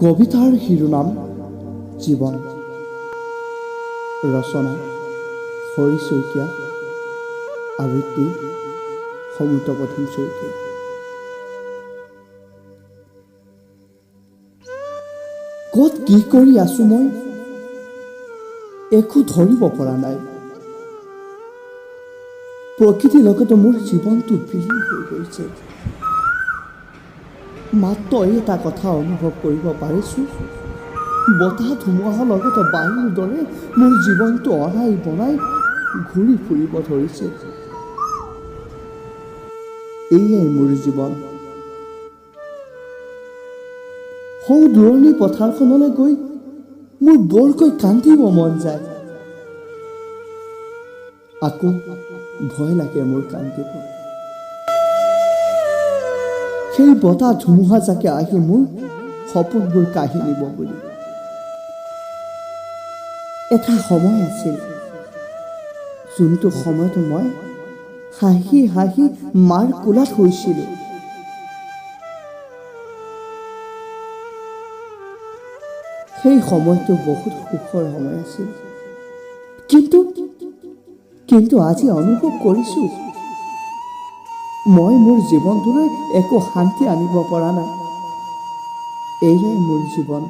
কবিতাৰ শিৰোনাম জীৱন। ৰচনা হৰি শইকীয়া, আবৃত্তি সমুদ্ৰপ্ৰথম শইকীয়া। ক'ত কি কৰি আছো মই একো ধৰিব পৰা নাই। প্ৰকৃতিৰ লগতে মোৰ জীৱনটো বিলীন হৈ গৈছে। মাত্ৰ এটা কথা অনুভৱ কৰিব পাৰিছো, বতাহ ধুমুহাৰ লগতে বায়ুৰ দৰে মোৰ জীৱনটো অনাই বনাই ঘূৰি ফুৰিব ধৰিছে। এয়াই মোৰ জীৱন। সৌ দূৰণি পথাৰখনলৈ গৈ মোৰ বৰকৈ কান্দিব মন যায়। আকৌ ভয় লাগে মোৰ কান্দিব। সেই বতাহ ধুমুহা জাকে আহি মোৰ সপোনবোৰ কাঢ়ি নিব বুলি। এটা সময় আছিল, যোনটো সময়তো মই হাঁহি হাঁহি মাৰ কোলাত শুইছিলো। সেই সময়টো বহুত সুখৰ সময় আছিল, কিন্তু আজি অনুভৱ কৰিছো, মই মোৰ জীৱনটোলৈ একো শান্তি আনিব পৰা নাই। এয়াই মোৰ জীৱন।